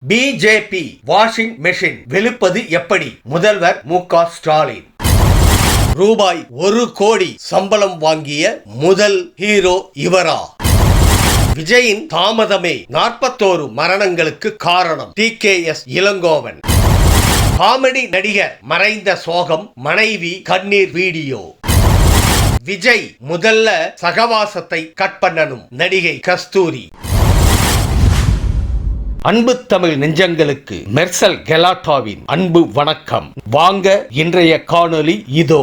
BJP washing machine வெளுப்பது எப்படி? முதல்வர் மு.க. ஸ்டாலின். ரூபாய் 1 கோடி சம்பளம் வாங்கிய முதல் ஹீரோ இவரா? விஜயின் தாமதமே 41 மரணங்களுக்கு காரணம். TKS இளங்கோவன். காமெடி நடிகர் மறைந்த சோகம், மனைவி கண்ணீர் வீடியோ. விஜய் முதல்ல சகவாசத்தை கட் பண்ணணும். நடிகை கஸ்தூரி. அன்பு தமிழ் நெஞ்சங்களுக்கு மெர்சல் கெலாட்டாவின் அன்பு வணக்கம். வாங்க இன்றைய காணொளி இதோ.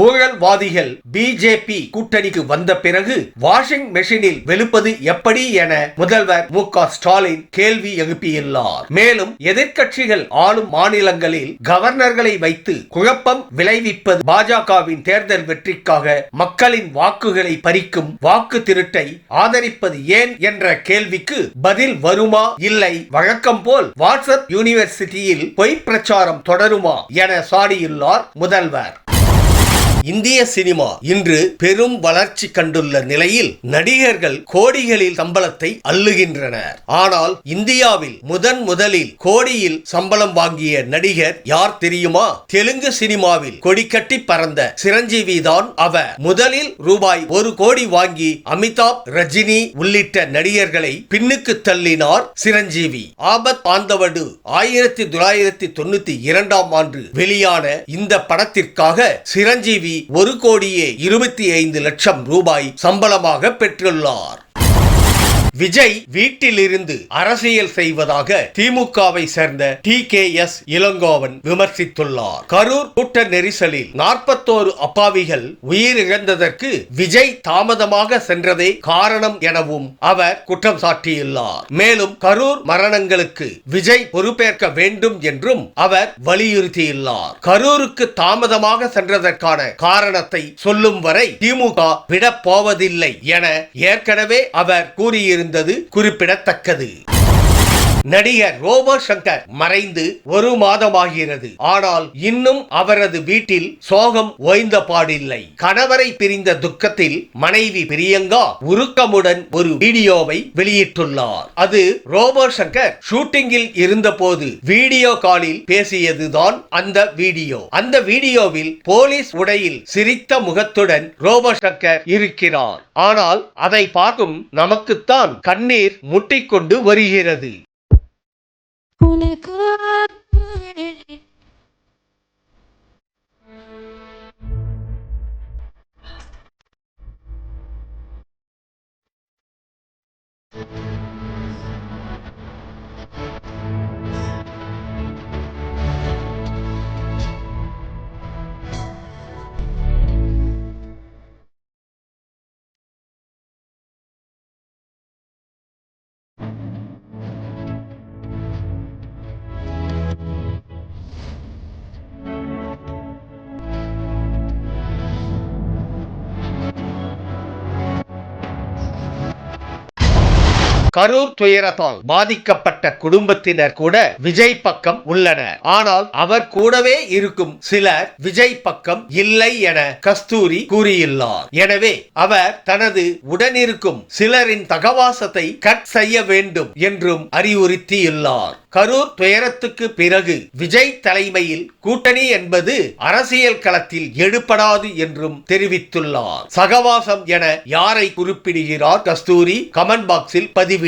ஊழல்வாதிகள் பிஜேபி கூட்டணிக்கு வந்த பிறகு வாஷிங் மெஷினில் வெளுப்பது எப்படி என முதல்வர் மு.க. ஸ்டாலின் கேள்வி எழுப்பியுள்ளார். மேலும் எதிர்க்கட்சிகள் ஆளும் மாநிலங்களில் கவர்னர்களை வைத்து குழப்பம் விளைவிப்பது பாஜகவின் தேர்தல் வெற்றிக்காக மக்களின் வாக்குகளை பறிக்கும் வாக்கு திருட்டை ஆதரிப்பது ஏன் என்ற கேள்விக்கு பதில் வருமா, இல்லை வழக்கம் போல் வாட்ஸ்அப் யூனிவர்சிட்டியில் பொய் பிரச்சாரம் தொடருமா என சாடியுள்ளார் முதல்வர். இந்திய சினிமா இன்று பெரும் வளர்ச்சி கண்டுள்ள நிலையில் நடிகர்கள் கோடிகளில் சம்பளத்தை அள்ளுகின்றனர். ஆனால் இந்தியாவில் முதலில் கோடியில் சம்பளம் வாங்கிய நடிகர் யார் தெரியுமா? தெலுங்கு சினிமாவில் கொடிக்கட்டி பறந்த சிரஞ்சீவி தான் அவர். முதலில் ரூபாய் 1 கோடி வாங்கி அமிதாப், ரஜினி உள்ளிட்ட நடிகர்களை பின்னுக்கு தள்ளினார் சிரஞ்சீவி. ஆபத் பாந்தவடு 1992ஆம் ஆண்டு வெளியான இந்த படத்திற்காக சிரஞ்சீவி 1,25,00,000 ரூபாய் சம்பளமாக பெற்றுள்ளார். விஜய் வீட்டிலிருந்து அரசியல் செய்வதாக திமுகவை சேர்ந்த TKS இளங்கோவன் விமர்சித்துள்ளார். கரூர் கூட்ட நெரிசலில் 41 அப்பாவிகள் உயிரிழந்ததற்கு விஜய் தாமதமாக சென்றதே காரணம் எனவும் அவர் குற்றம் சாட்டியுள்ளார். மேலும் கரூர் மரணங்களுக்கு விஜய் பொறுப்பேற்க வேண்டும் என்றும் அவர் வலியுறுத்தியுள்ளார். கரூருக்கு தாமதமாக சென்றதற்கான காரணத்தை சொல்லும் வரை திமுக விடப் போவதில்லை என ஏற்கனவே அவர் கூறியிருந்தார். குறிப்பிடத்தக்கது. நடிகர் ரோபோ சங்கர் மறைந்து 1 மாதமாகிறது. ஆனால் இன்னும் அவரது வீட்டில் சோகம் ஓய்ந்த பாடில்லை. கணவரை பிரிந்த துக்கத்தில் மனைவி பிரியங்கா உருக்கமுடன் ஒரு வீடியோவை வெளியிட்டுள்ளார். அது ரோபோ சங்கர் ஷூட்டிங்கில் இருந்தபோது வீடியோ காலில் பேசியதுதான் அந்த வீடியோ. அந்த வீடியோவில் போலீஸ் உடையில் சிரித்த முகத்துடன் ரோபோ சங்கர் இருக்கிறார். ஆனால் அதை பார்க்கும் நமக்குத்தான் கண்ணீர் முட்டிக்கொண்டு வருகிறது. கரூர் துயரத்தால் பாதிக்கப்பட்ட குடும்பத்தினர் கூட விஜய் பக்கம் உள்ளனர். ஆனால் அவர் கூடவே இருக்கும் சிலர் விஜய் பக்கம் இல்லை என கஸ்தூரி கூறியுள்ளார். எனவே அவர் தனது உடனிருக்கும் சிலரின் சகவாசத்தை கட் செய்ய வேண்டும் என்றும் அறிவுறுத்தியுள்ளார். கரூர் துயரத்துக்கு பிறகு விஜய் தலைமையில் கூட்டணி என்பது அரசியல் களத்தில் எடுபடாது என்றும் தெரிவித்துள்ளார். சகவாசம் என யாரை குறிப்பிடுகிறார் கஸ்தூரி? கமெண்ட் பாக்ஸில் பதிவிடுங்க.